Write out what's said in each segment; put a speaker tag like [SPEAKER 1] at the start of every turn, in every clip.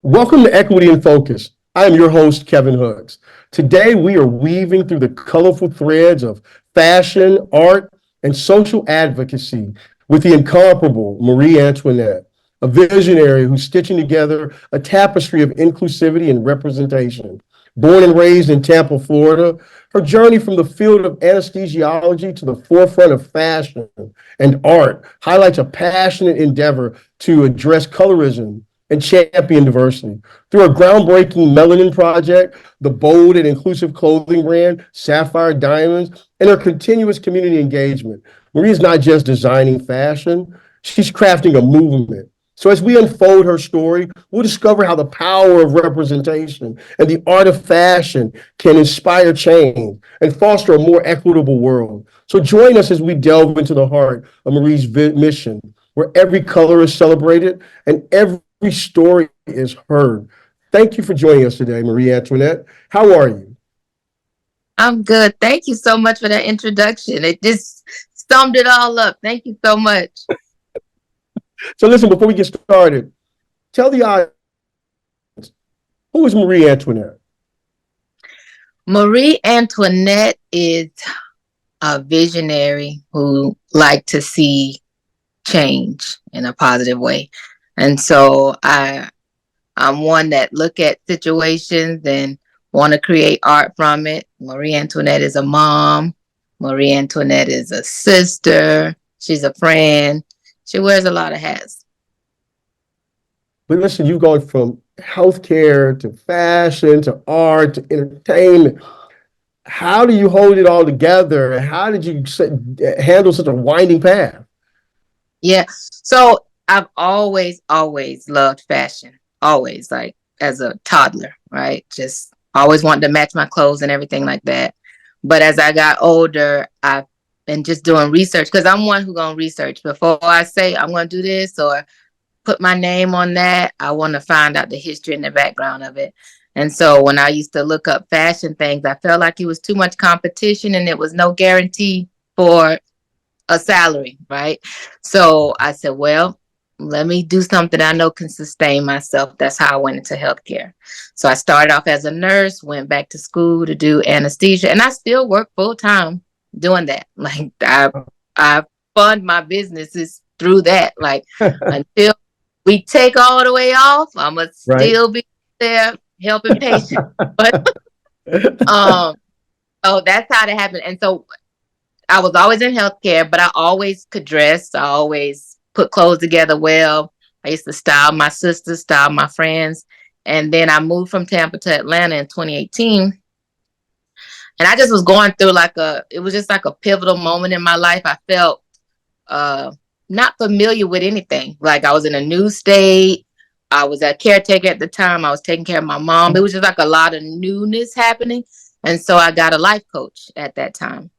[SPEAKER 1] Welcome to Equity in Focus. I am your host, Kevin Hooks. Today, we are weaving through the colorful threads of fashion, art, and social advocacy with the incomparable Marie Antoinette, a visionary who's stitching together a tapestry of inclusivity and representation. Born and raised in Tampa, Florida, her journey from the field of anesthesiology to the forefront of fashion and art highlights a passionate endeavor to address colorism and champion diversity. Through a groundbreaking Melanin project, the bold and inclusive clothing brand, Sapphire Diamonds, and her continuous community engagement, Marie is not just designing fashion, she's crafting a movement. So as we unfold her story, we'll discover how the power of representation and the art of fashion can inspire change and foster a more equitable world. So join us as we delve into the heart of Marie's mission, where every color is celebrated and every story is heard. Thank you for joining us today, Marie Antoinette. How are you?
[SPEAKER 2] I'm good. Thank you so much for that introduction. It just summed it all up. Thank you so much.
[SPEAKER 1] So listen, before we get started, tell the audience, who is Marie Antoinette?
[SPEAKER 2] Marie Antoinette is a visionary who liked to see change in a positive way. And so I'm one that look at situations and want to create art from it. Marie Antoinette is a mom. Marie Antoinette is a sister. She's a friend. She wears a lot of hats.
[SPEAKER 1] But listen, you've gone from healthcare to fashion to art to entertainment. How do you hold it all together? How did you handle such a winding path?
[SPEAKER 2] Yeah. So I've always loved fashion. Always, like as a toddler, right? Just always wanted to match my clothes and everything like that. But as I got older, I've been just doing research because I'm one who gonna research before I say I'm gonna do this or put my name on that. I want to find out the history and the background of it. And so when I used to look up fashion things, I felt like it was too much competition and there was no guarantee for a salary, right? So I said, well, let me do something I know can sustain myself. That's how I went into healthcare. So I started off as a nurse, went back to school to do anesthesia, and I still work full time doing that. Like I fund my businesses through that. Like until we take all the way off, I'm gonna
[SPEAKER 1] Right?
[SPEAKER 2] still be there helping patients. But oh, that's how that happened. And so I was always in healthcare, but I always could dress. I always put clothes together well. I used to style my sisters, style my friends. And then I moved from Tampa to Atlanta in 2018. And I just was going through it was just like a pivotal moment in my life. I felt uh, not familiar with anything. Like I was in a new state. I was a caretaker at the time. I was taking care of my mom. It was just like a lot of newness happening. And so I got a life coach at that time.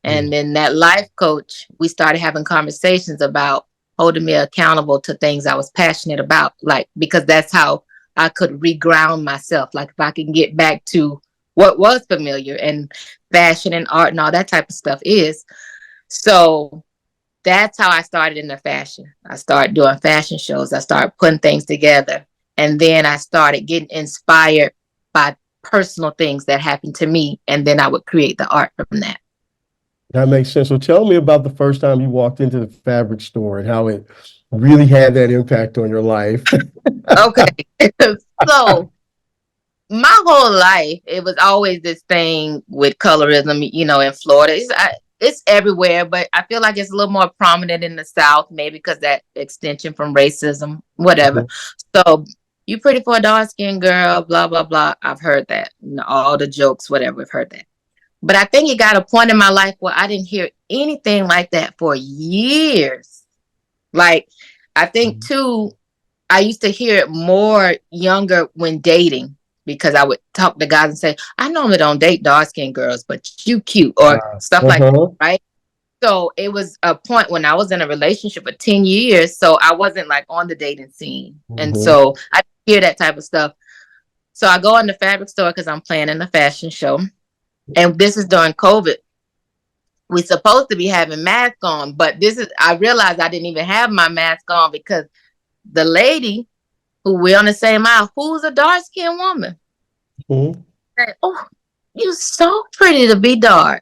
[SPEAKER 2] And then that life coach, we started having conversations about holding me accountable to things I was passionate about, like, because that's how I could reground myself. Like, if I can get back to what was familiar and fashion and art and all that type of stuff is. So that's how I started in the fashion. I started doing fashion shows. I started putting things together. And then I started getting inspired by personal things that happened to me. And then I would create the art from that.
[SPEAKER 1] That makes sense. So tell me about the first time you walked into the fabric store and how it really had that impact on your life.
[SPEAKER 2] Okay. So my whole life, it was always this thing with colorism, in Florida. It's everywhere, but I feel like it's a little more prominent in the South, maybe because that extension from racism, whatever.
[SPEAKER 1] Mhm.
[SPEAKER 2] So you pretty for a dark skinned girl, blah, blah, blah. I've heard that. All the jokes, whatever, I've heard that. But I think it got a point in my life where I didn't hear anything like that for years. Like, I think too, I used to hear it more younger when dating because I would talk to guys and say, I normally don't date dark skinned girls, but you cute or stuff like that,
[SPEAKER 1] Uh-huh.
[SPEAKER 2] right? So it was a point when I was in a relationship for 10 years. So I wasn't like on the dating scene. And
[SPEAKER 1] Mhm.
[SPEAKER 2] so I hear that type of stuff. So I go in the fabric store because I'm planning a fashion show. And this is during COVID. We're supposed to be having masks on, but I realized I didn't even have my mask on because the lady who we're on the same aisle, who's a dark skinned woman.
[SPEAKER 1] Mhm.
[SPEAKER 2] Like, oh, you so pretty to be dark.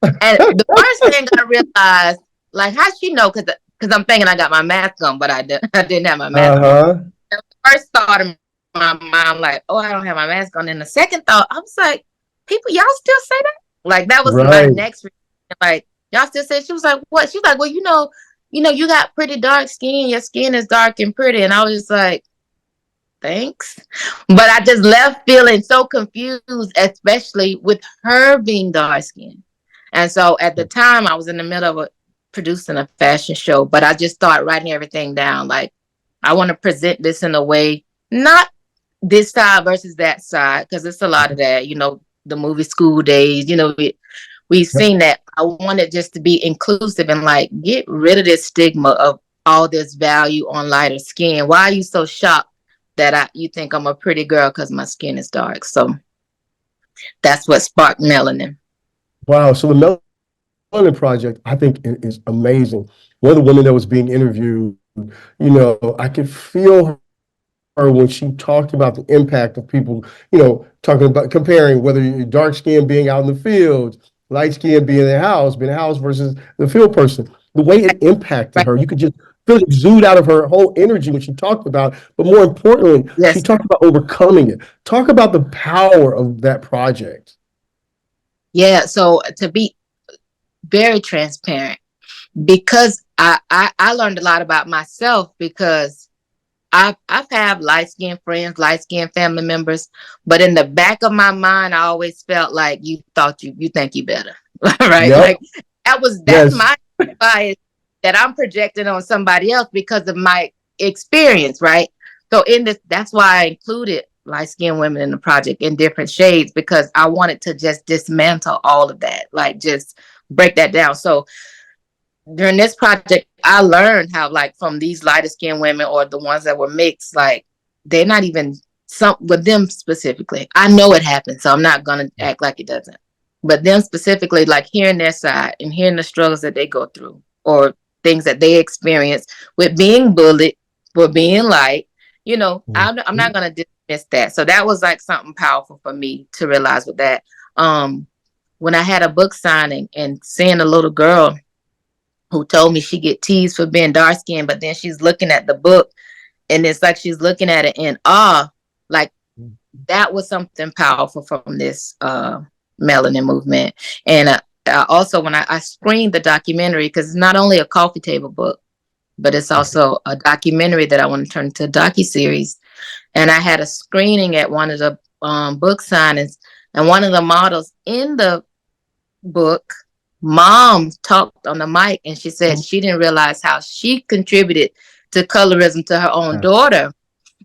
[SPEAKER 2] And the first thing I realized, like, how she know? Because I'm thinking I got my mask on, but I didn't have my mask on.
[SPEAKER 1] Uh-huh.
[SPEAKER 2] The first thought in my mind, like, oh, I don't have my mask on. And the second thought, I was like, people, y'all still say that? Like, that was my
[SPEAKER 1] Right.
[SPEAKER 2] next reaction. Like, y'all still say, she was like, what? She was like, well, you got pretty dark skin. Your skin is dark and pretty. And I was just like, thanks. But I just left feeling so confused, especially with her being dark skinned. And so at the time, I was in the middle of producing a fashion show, but I just started writing everything down. Like, I want to present this in a way, not this side versus that side, because it's a lot of that, the movie School Days, we've
[SPEAKER 1] Yep.
[SPEAKER 2] seen that. I want it just to be inclusive and like get rid of this stigma of all this value on lighter skin. Why are you so shocked that you think I'm a pretty girl because my skin is dark? So that's what sparked Melanin.
[SPEAKER 1] Wow. So the Melanin Project, I think, is amazing. One of the women that was being interviewed, I could feel her when she talked about the impact of people, talking about comparing whether you're dark skin being out in the fields, light skin being in the house versus the field person. The way it impacted
[SPEAKER 2] Right.
[SPEAKER 1] her, you could just feel it exude out of her whole energy when she talked about. But more importantly, she
[SPEAKER 2] Yes.
[SPEAKER 1] talked about overcoming it. Talk about the power of that project.
[SPEAKER 2] Yeah. So to be very transparent, because I learned a lot about myself because I've had light skinned friends, light skinned family members, but in the back of my mind, I always felt like you thought you think you better, right?
[SPEAKER 1] Yep.
[SPEAKER 2] Like that's
[SPEAKER 1] Yes.
[SPEAKER 2] my bias that I'm projecting on somebody else because of my experience, right? So in this, that's why I included light skinned women in the project in different shades because I wanted to just dismantle all of that, like just break that down. So during this project, I learned how, like, from these lighter skinned women or the ones that were mixed, like, they're not even some with them specifically. I know it happened, so I'm not gonna act like it doesn't. But them specifically, like hearing their side and hearing the struggles that they go through or things that they experience with being bullied for being light, I'm not
[SPEAKER 1] Mhm.
[SPEAKER 2] gonna dismiss that. So that was like something powerful for me to realize with that. When I had a book signing and seeing a little girl who told me she get teased for being dark skinned, but then she's looking at the book and it's like she's looking at it in awe. Like that was something powerful from this melanin movement. And also when I screened the documentary, because it's not only a coffee table book, but it's also a documentary that I want to turn into a docu-series. And I had a screening at one of the book signings, and one of the models in the book, mom talked on the mic and she said she didn't realize how she contributed to colorism to her own
[SPEAKER 1] Yeah.
[SPEAKER 2] daughter.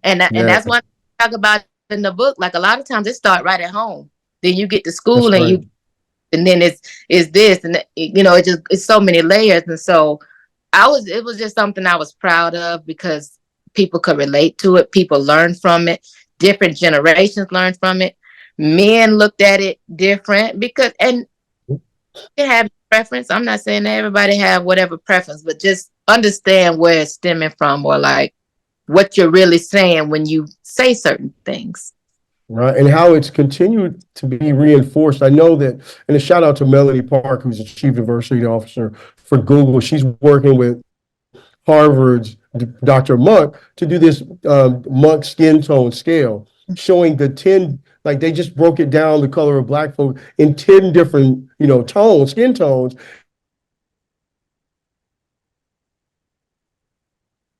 [SPEAKER 2] And
[SPEAKER 1] Yeah.
[SPEAKER 2] that's what I talk about in the book. Like a lot of times it start right at home. Then you get to school
[SPEAKER 1] That's
[SPEAKER 2] and
[SPEAKER 1] right.
[SPEAKER 2] then it's this and it's so many layers. And so it was just something I was proud of because people could relate to it. People learn from it. Different generations learn from it. Men looked at it different and they have preference. I'm not saying that everybody have whatever preference, but just understand where it's stemming from or like what you're really saying when you say certain things.
[SPEAKER 1] Right, and how it's continued to be reinforced. I know that, and a shout out to Melanie Park, who's the Chief Diversity Officer for Google. She's working with Harvard's Dr. Monk to do this Monk skin tone scale, showing the 10, like they just broke it down, the color of black folk in 10 different, tones, skin tones,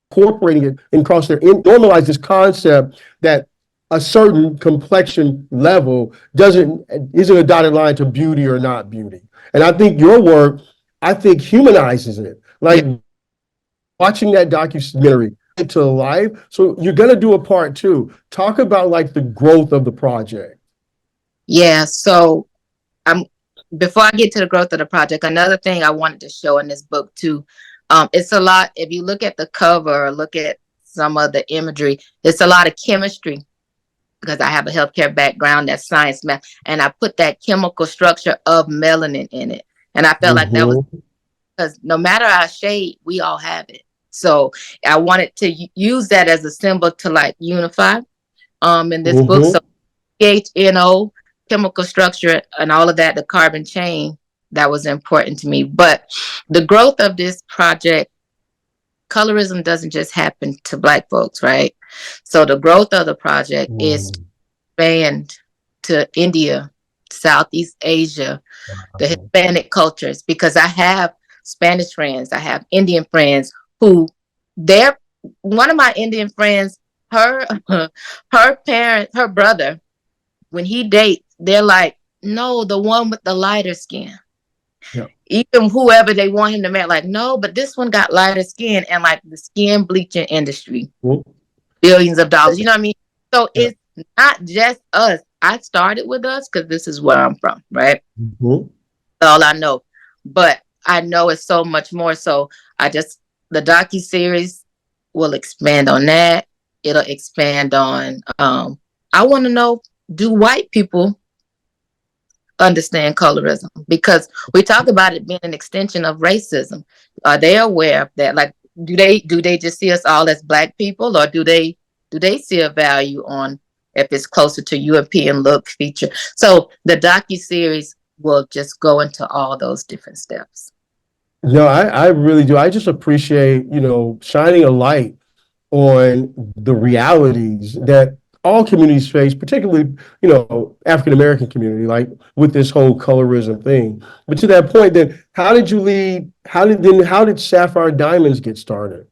[SPEAKER 1] incorporating it across their, normalize this concept that a certain complexion level isn't a dotted line to beauty or not beauty. And I think your work, I think humanizes it.
[SPEAKER 2] Yeah.
[SPEAKER 1] Like watching that documentary into life. So you're gonna do a part two. Talk about like the growth of the project.
[SPEAKER 2] Yeah. So I'm before I get to the growth of the project, another thing I wanted to show in this book too. It's a lot, if you look at the cover or look at some of the imagery, it's a lot of chemistry because I have a healthcare background, that's science, math, and I put that chemical structure of melanin in it. And I felt like that was
[SPEAKER 1] Mm-hmm.
[SPEAKER 2] because no matter our shade, we all have it. So I wanted to use that as a symbol to like unify in this book.
[SPEAKER 1] Mm-hmm.
[SPEAKER 2] So HNO, chemical structure, and all of that, the carbon chain, that was important to me. But the growth of this project, colorism doesn't just happen to Black folks, right? So the growth of the project is
[SPEAKER 1] Mm.
[SPEAKER 2] expand to India, Southeast Asia, the Hispanic cultures, because I have Spanish friends, I have Indian friends who they're one of my Indian friends, her her parents, her brother, when he dates, they're like, no, the one with the lighter skin.
[SPEAKER 1] Yeah.
[SPEAKER 2] Even whoever they want him to marry, like, no, but this one got lighter skin, and like the skin bleaching industry,
[SPEAKER 1] Mm.
[SPEAKER 2] billions of dollars. You know what I mean? So
[SPEAKER 1] Yeah.
[SPEAKER 2] it's not just us. I started with us because this is where I'm from, right?
[SPEAKER 1] Mm-hmm.
[SPEAKER 2] All I know. But I know it's so much more. So I just the docu series will expand on that. It'll expand on I want to know, do white people understand colorism? Because we talk about it being an extension of racism. Are they aware of that? Like, do they just see us all as Black people, or do they see a value on if it's closer to European look feature? So the docu series will just go into all those different steps.
[SPEAKER 1] No, I really do. I just appreciate, shining a light on the realities that all communities face, particularly, African American community, like with this whole colorism thing. But to that point, then how did you lead? How did Sapphire Diamonds get started?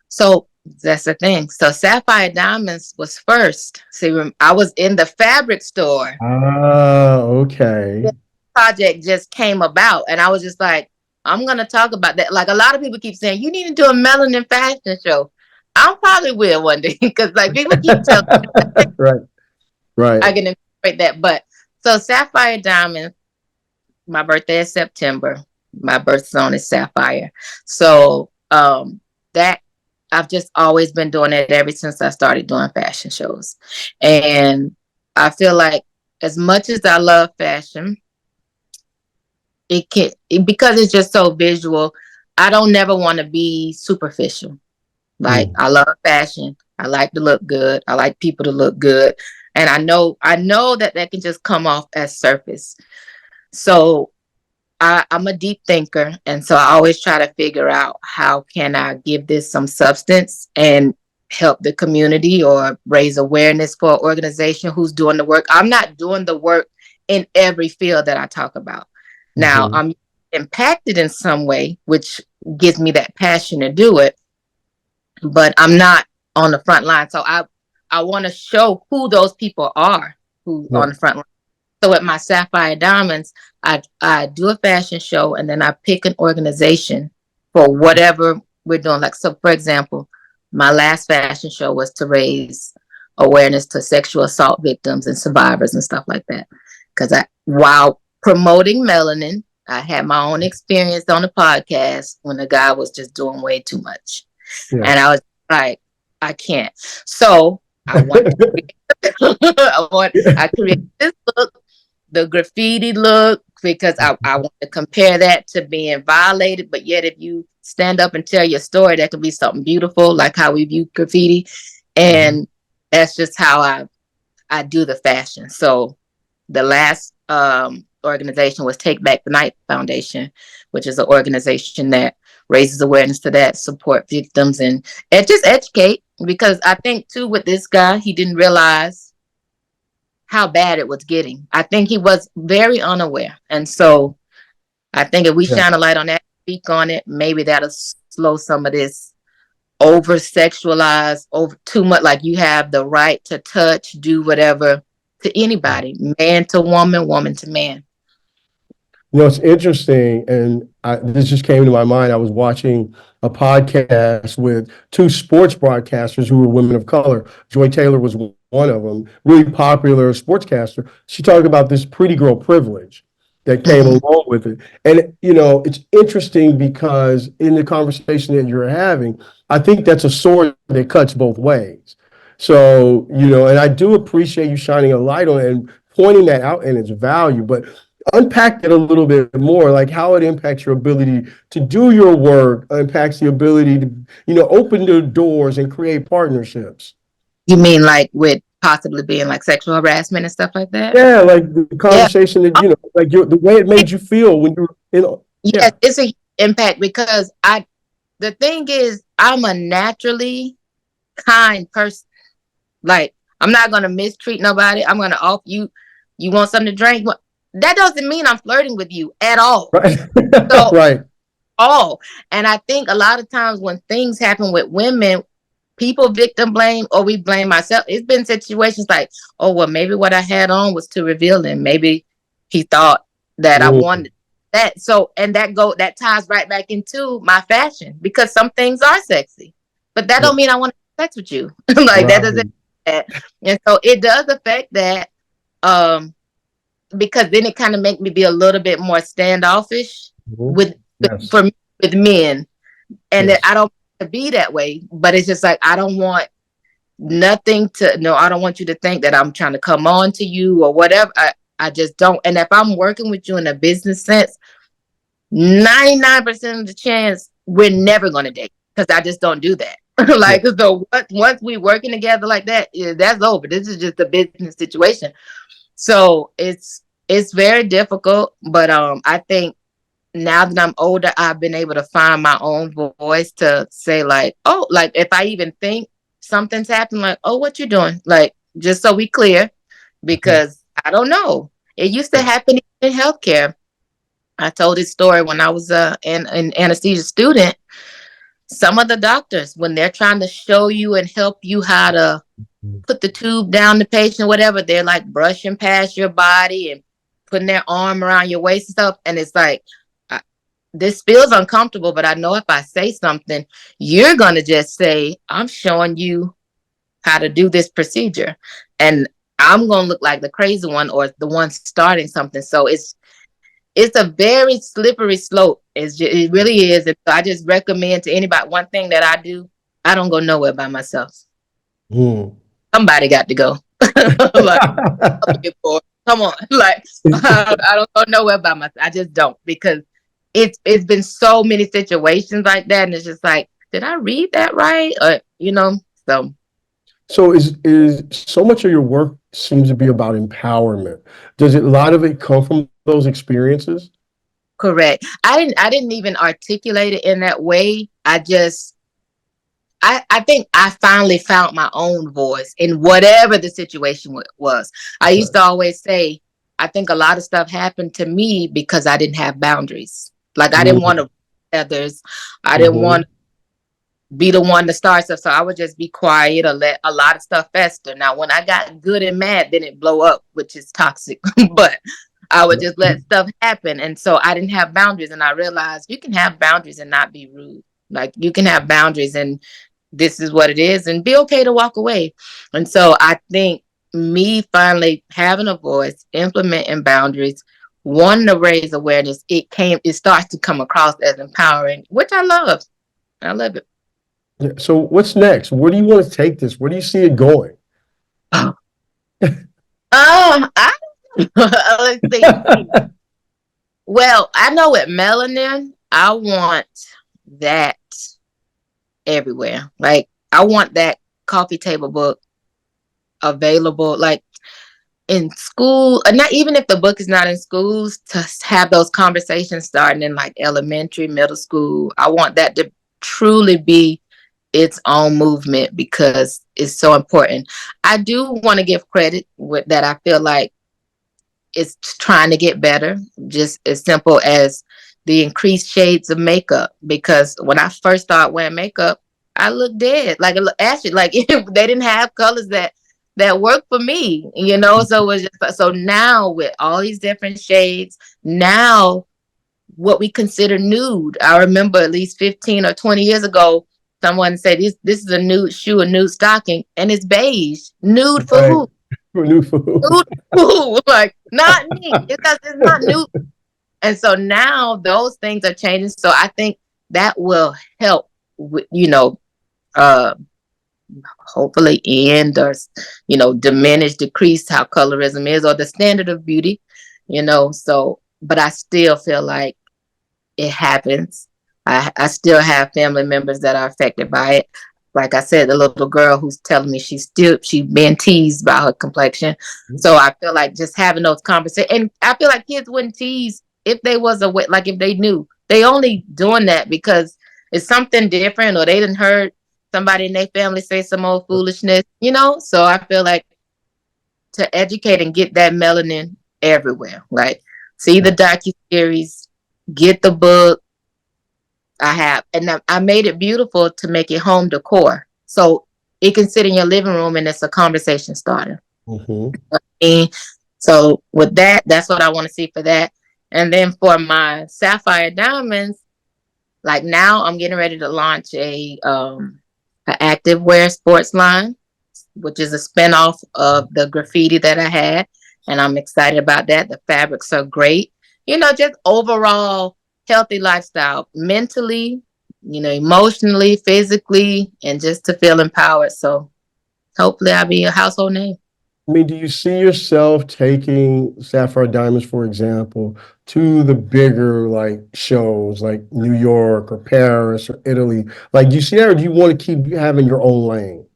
[SPEAKER 2] So that's the thing. So Sapphire Diamonds was first. See, I was in the fabric store.
[SPEAKER 1] Ah, okay.
[SPEAKER 2] The project just came about, and I was just like, I'm gonna talk about that. Like a lot of people keep saying, you need to do a melanin fashion show. I probably will one day because like people keep telling me
[SPEAKER 1] Right, right.
[SPEAKER 2] I can incorporate that. But so Sapphire Diamonds, my birthday is September. My birthstone is Sapphire. So that I've just always been doing it ever since I started doing fashion shows. And I feel like as much as I love fashion, because it's just so visual, I don't never want to be superficial. Like
[SPEAKER 1] Mm.
[SPEAKER 2] I love fashion. I like to look good. I like people to look good. And I know that can just come off as surface. So I'm a deep thinker, and so I always try to figure out how can I give this some substance and help the community or raise awareness for an organization who's doing the work. I'm not doing the work in every field that I talk about. Now,
[SPEAKER 1] Mhm.
[SPEAKER 2] I'm impacted in some way, which gives me that passion to do it, but I'm not on the front line. So I want to show who those people are who
[SPEAKER 1] Yeah.
[SPEAKER 2] on the front line. So at my Sapphire Diamonds, I do a fashion show, and then I pick an organization for whatever we're doing. Like, so for example, my last fashion show was to raise awareness to sexual assault victims and survivors and stuff like that. Because while promoting melanin, I had my own experience on the podcast when the guy was just doing way too much.
[SPEAKER 1] Yeah.
[SPEAKER 2] And I was like, I can't. So I want to I create this look, the graffiti look, because I want to compare that to being violated. But yet, if you stand up and tell your story, that could be something beautiful, like how we view graffiti.
[SPEAKER 1] Mhm.
[SPEAKER 2] And that's just how I do the fashion. So the last organization was Take Back the Night Foundation, which is an organization that raises awareness to that, support victims, and just educate. Because I think too with this guy, he didn't realize how bad it was getting. I think he was very unaware. And so I think if we
[SPEAKER 1] Yeah.
[SPEAKER 2] shine a light on that, speak on it, maybe that'll slow some of this over sexualized, over too much. Like you have the right to touch, do whatever to anybody, man to woman, woman to man.
[SPEAKER 1] It's interesting, and this just came to my mind. I was watching a podcast with two sports broadcasters who were women of color. Joy Taylor was one of them, really popular sportscaster. She talked about this pretty girl privilege that came
[SPEAKER 2] Mm-hmm.
[SPEAKER 1] along with it. And, it's interesting because in the conversation that you're having, I think that's a sword that cuts both ways. So, and I do appreciate you shining a light on it and pointing that out and its value. But Unpack it a little bit more, like how it impacts your ability to do your work, impacts the ability to, open the doors and create partnerships.
[SPEAKER 2] You mean like with possibly being like sexual harassment and stuff like that?
[SPEAKER 1] Yeah, like the
[SPEAKER 2] Yeah.
[SPEAKER 1] conversation that, like the way it made you feel when you were, yeah.
[SPEAKER 2] Yes, it's a huge impact because the thing is, I'm a naturally kind person. Like, I'm not gonna mistreat nobody. I'm gonna offer you. You want something to drink? That doesn't mean I'm flirting with you at all.
[SPEAKER 1] Right.
[SPEAKER 2] So,
[SPEAKER 1] Right.
[SPEAKER 2] all. And I think a lot of times when things happen with women, people victim blame or we blame ourselves. It's been situations like, oh well, maybe what I had on was too revealing. Maybe he thought that I
[SPEAKER 1] Mm,
[SPEAKER 2] wanted that. So and that ties right back into my fashion because some things are sexy, but that
[SPEAKER 1] yeah.
[SPEAKER 2] don't mean I want to have sex with you. Like that doesn't.
[SPEAKER 1] Right.
[SPEAKER 2] That. And so it does affect that. Um, because then it kind of make me be a little bit more standoffish
[SPEAKER 1] Mhm.
[SPEAKER 2] with,
[SPEAKER 1] Yes.
[SPEAKER 2] for me with men, and that
[SPEAKER 1] Yes.
[SPEAKER 2] I don't want to be that way. But it's just like I don't want nothing to no. I don't want you to think that I'm trying to come on to you or whatever. I just don't. And if I'm working with you in a business sense, 99% of the chance we're never going to date because I just don't do that.
[SPEAKER 1] Yeah.
[SPEAKER 2] Like so, once we working together like that, yeah, that's over. This is just a business situation. So it's very difficult, but I think now that I'm older, I've been able to find my own voice to say like, oh, like if I even think something's happened, like, oh, what you doing? Like, just so we clear,
[SPEAKER 1] Mhm.
[SPEAKER 2] because I don't know. It used to
[SPEAKER 1] Yeah.
[SPEAKER 2] happen in healthcare. I told this story when I was an anesthesia student. Some of the doctors, when they're trying to show you and help you how to
[SPEAKER 1] Mhm.
[SPEAKER 2] put the tube down the patient, whatever, they're like brushing past your body and putting their arm around your waist and stuff. And it's like, this feels uncomfortable, but I know if I say something, you're going to just say, I'm showing you how to do this procedure. And I'm going to look like the crazy one or the one starting something. So it's a very slippery slope. It really is. And so I just recommend to anybody one thing that I do. I don't go nowhere by myself.
[SPEAKER 1] Mm.
[SPEAKER 2] Somebody got to go. Like, come on, like I don't go nowhere by myself. I just don't because it's been so many situations like that, and it's just like, did I read that right? Or so
[SPEAKER 1] So is so much of your work seems to be about empowerment. Does it a lot of it come from those experiences?
[SPEAKER 2] correct. I didn't even articulate it in that way. I think I finally found my own voice in whatever the situation was. I used
[SPEAKER 1] Okay.
[SPEAKER 2] to always say, I think a lot of stuff happened to me because I didn't have boundaries. Like I didn't want
[SPEAKER 1] Mm-hmm.
[SPEAKER 2] to others. I didn't want to be the one to start stuff. So I would just be quiet or let a lot of stuff fester. Now, when I got good and mad, then it blow up, which is toxic. But I would just let stuff happen. And so I didn't have boundaries. And I realized you can have boundaries and not be rude. Like you can have boundaries and this is what it is and be okay to walk away. And so I think me finally having a voice, implementing boundaries, wanting to raise awareness, it starts to come across as empowering, which I love. I love it.
[SPEAKER 1] Yeah. So what's next? Where do you want to take this? Where do you see it going?
[SPEAKER 2] I let's see. Well, I know with melanin, I want that everywhere. Like I want that coffee table book available. Like in school, or not even if the book is not in schools, to have those conversations starting in like elementary, middle school. I want that to truly be its own movement because it's so important. I do want to give credit with that. I feel like it's trying to get better, just as simple as the increased shades of makeup. Because when I first started wearing makeup, I looked dead, like actually, like they didn't have colors that work for me, So it was just so now with all these different shades, now what we consider nude. I remember at least 15 or 20 years ago, someone said this is a nude shoe, a nude stocking, and it's beige. Nude for
[SPEAKER 1] Right.
[SPEAKER 2] who?
[SPEAKER 1] For new food.
[SPEAKER 2] Nude for who? Like not me. It's not nude. And so now those things are changing. So I think that will help with, uh hopefully end or diminish, decrease how colorism is or the standard of beauty. So but I still feel like it happens. I still have family members that are affected by it. Like I said, the little girl who's telling me she been teased by her complexion. So I feel like just having those conversations, and I feel like kids wouldn't tease if they was aware, like if they knew. They only doing that because it's something different, or they didn't heard somebody in their family say some old foolishness, you know. So I feel like to educate and get that melanin everywhere. Like, see the docu series, get the book. I have, and I made it beautiful to make it home decor, so it can sit in your living room and it's a conversation starter.
[SPEAKER 1] Mm-hmm.
[SPEAKER 2] And so with that, that's what I want to see for that. And then for my sapphire diamonds, like now I'm getting ready to launch a active wear sports line, which is a spinoff of the graffiti that I had. And I'm excited about that. The fabrics are great. You know, just overall healthy lifestyle, mentally, you know, emotionally, physically, and just to feel empowered. So hopefully I'll be a household name.
[SPEAKER 1] I mean, do you see yourself taking Sapphire Diamonds, for example, to the bigger like shows like New York or Paris or Italy? Like, do you see that, or do you want to keep having your own lane?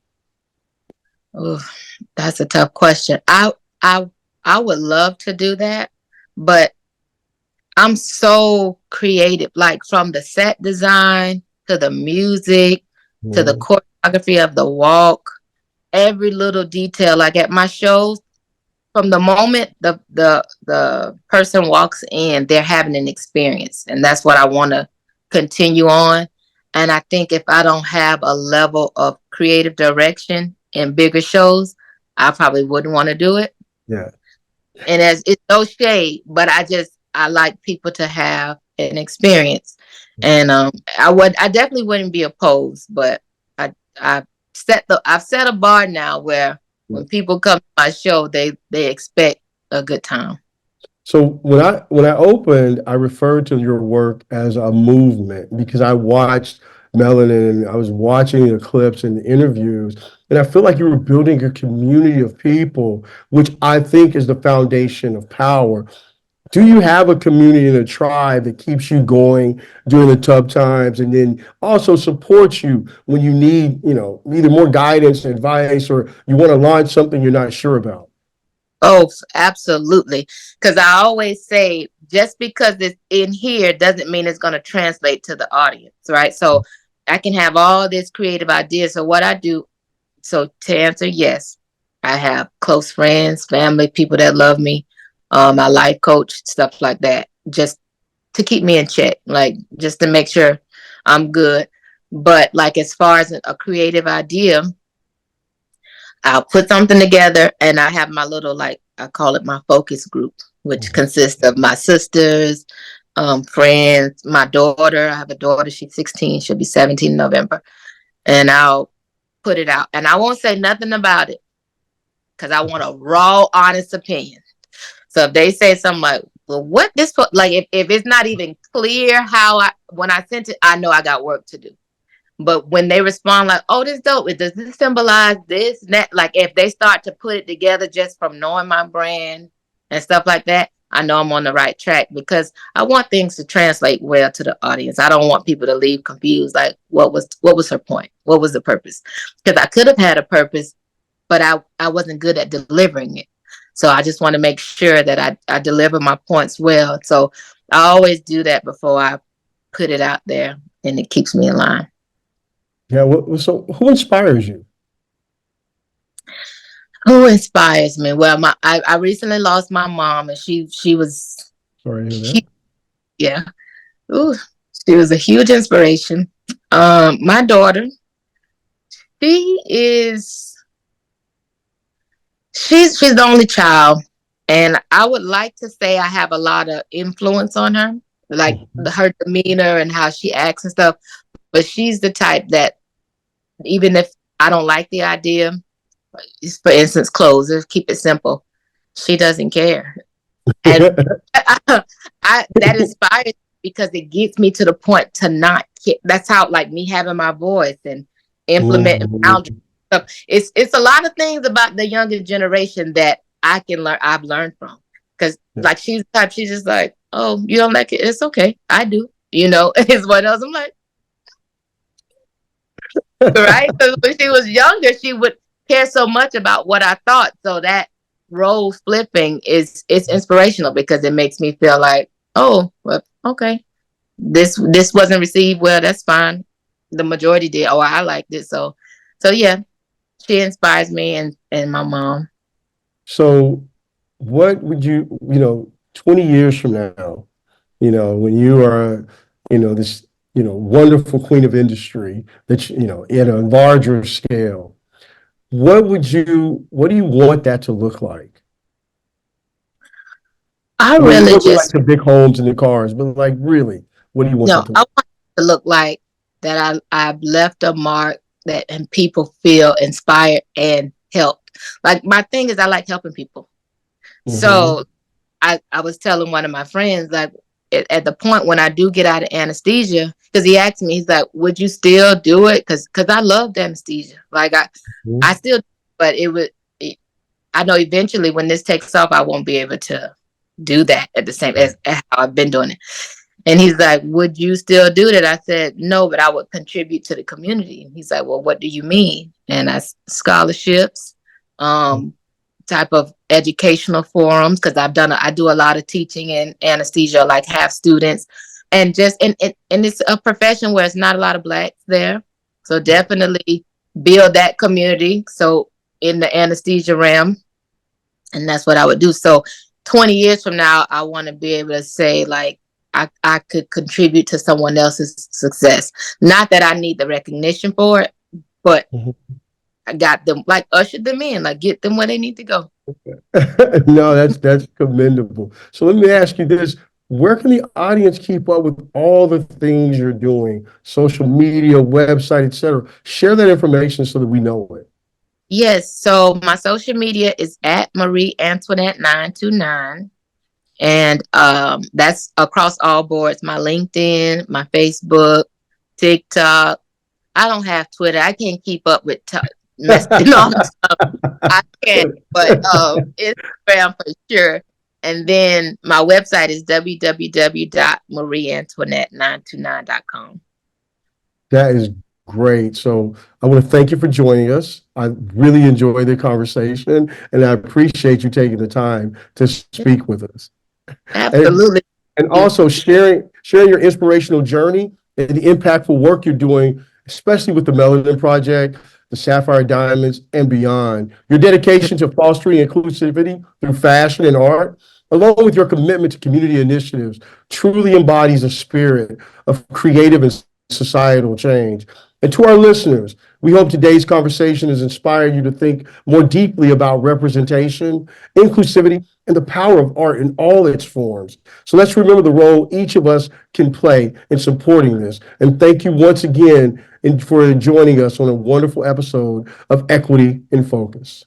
[SPEAKER 2] Ooh, that's a tough question. I I would love to do that, but I'm so creative, like from the set design to the music to the
[SPEAKER 1] Mhm.
[SPEAKER 2] choreography of the walk, every little detail. Like at my shows, from the moment the person walks in, they're having an experience, and that's what I want to continue on. And I think if I don't have a level of creative direction in bigger shows, I probably wouldn't want to do it.
[SPEAKER 1] Yeah.
[SPEAKER 2] And as it's no shade, but I like people to have an experience. And I definitely wouldn't be opposed, but I I've set a bar now where when people come to my show, they expect a good time.
[SPEAKER 1] So when I opened, I referred to your work as a movement because I watched Melanin, I was watching the clips and the interviews, and I feel like you were building a community of people, which I think is the foundation of power. Do you have a community and a tribe that keeps you going during the tough times and then also supports you when you need, either more guidance, advice, or you want to launch something you're not sure about?
[SPEAKER 2] Oh, absolutely. Because I always say, just because it's in here doesn't mean it's going to translate to the audience, right? So I can have all this creative ideas. So what I do, so to answer, yes, I have close friends, family, people that love me, my life coach, stuff like that, just to keep me in check, like just to make sure I'm good. But like as far as a creative idea, I'll put something together and I have my little, like, I call it my focus group, which
[SPEAKER 1] Mhm.
[SPEAKER 2] consists of my sisters, friends, my daughter. I have a daughter, she's 16, she'll be 17 in November. And I'll put it out. And I won't say nothing about it because I want a raw, honest opinion. So if they say something like, well, what this, like, if it's not even clear when I sent it, I know I got work to do. But when they respond like, "Oh, this dope. Does this symbolize this and that?" Like if they start to put it together just from knowing my brand and stuff like that, I know I'm on the right track because I want things to translate well to the audience. I don't want people to leave confused. Like, what was her point? What was the purpose? Because I could have had a purpose, but I wasn't good at delivering it. So I just want to make sure that I deliver my points well. So I always do that before I put it out there, and it keeps me in line.
[SPEAKER 1] Yeah. So who inspires you?
[SPEAKER 2] Who inspires me? Well, I recently lost my mom, and she was
[SPEAKER 1] Sorry to hear that.
[SPEAKER 2] huge. Yeah, ooh, she was a huge inspiration. My daughter, she is she's the only child, and I would like to say I have a lot of influence on her, like
[SPEAKER 1] Mhm.
[SPEAKER 2] her demeanor and how she acts and stuff. But she's the type that even if I don't like the idea, for instance, clothes, let's keep it simple. She doesn't care. And that inspires me because it gets me to the point to not care. That's how, like, me having my voice and implementing boundaries.
[SPEAKER 1] Mhm.
[SPEAKER 2] So it's a lot of things about the younger generation that I can learn. I've learned from because
[SPEAKER 1] Yeah.
[SPEAKER 2] like she's the type. She's just like, oh, you don't like it? It's okay. I do. It's one of those. I'm like, right? Because when she was younger, she would care so much about what I thought. So that role flipping it's inspirational because it makes me feel like, oh, well, okay, this wasn't received well. That's fine. The majority did. Oh, I liked it. So yeah, she inspires me and my mom.
[SPEAKER 1] So what would 20 years from now, when you are, this, wonderful queen of industry that, at a larger scale, what do you want that to look like?
[SPEAKER 2] I
[SPEAKER 1] I mean, it
[SPEAKER 2] really
[SPEAKER 1] wasn't like
[SPEAKER 2] just
[SPEAKER 1] the big homes and the cars, but like really, what do you want
[SPEAKER 2] no.
[SPEAKER 1] that to
[SPEAKER 2] I
[SPEAKER 1] look
[SPEAKER 2] want it to look like that. I've left a mark that and people feel inspired and helped. Like my thing is, I like helping people.
[SPEAKER 1] like? Hmm.
[SPEAKER 2] So I was telling one of my friends, like at the point when I do get out of anesthesia, because he asked me, he's like, would you still do it? Because I loved anesthesia. Like I still, but I know eventually when this takes off, I won't be able to do that at the same as how I've been doing it. And he's like, would you still do that? I said, no, but I would contribute to the community. And he's like, well, what do you mean? And scholarships, um, type of educational forums, because I do a lot of teaching in anesthesia, like have students, and it's a profession where it's not a lot of blacks there. So definitely build that community. So in the anesthesia realm, and that's what I would do. So 20 years from now, I want to be able to say like I could contribute to someone else's success. Not that I need the recognition for it, but
[SPEAKER 1] Mhm.
[SPEAKER 2] I got them, like ushered them in, like get them where they need to go.
[SPEAKER 1] No, that's commendable. So let me ask you this. Where can the audience keep up with all the things you're doing? Social media, website, etc. Share that information so that we know it.
[SPEAKER 2] Yes. So my social media is at Marie Antoinette 929. And that's across all boards. My LinkedIn, my Facebook, TikTok. I don't have Twitter. I can't keep up with messaging all the stuff. I can't, but Instagram for sure. And then my website is www.marieantoinette929.com.
[SPEAKER 1] That is great. So I want to thank you for joining us. I really enjoyed the conversation and I appreciate you taking the time to speak with us. And
[SPEAKER 2] Absolutely.
[SPEAKER 1] and
[SPEAKER 2] You.
[SPEAKER 1] also sharing your inspirational journey and the impactful work you're doing, especially with the Melanin Project, the Sapphire Diamonds, and beyond. Your dedication to fostering inclusivity through fashion and art, along with your commitment to community initiatives, truly embodies a spirit of creative and societal change. And to our listeners, we hope today's conversation has inspired you to think more deeply about representation, inclusivity, and the power of art in all its forms. So let's remember the role each of us can play in supporting this. And thank you once again for joining us on a wonderful episode of Equity in Focus.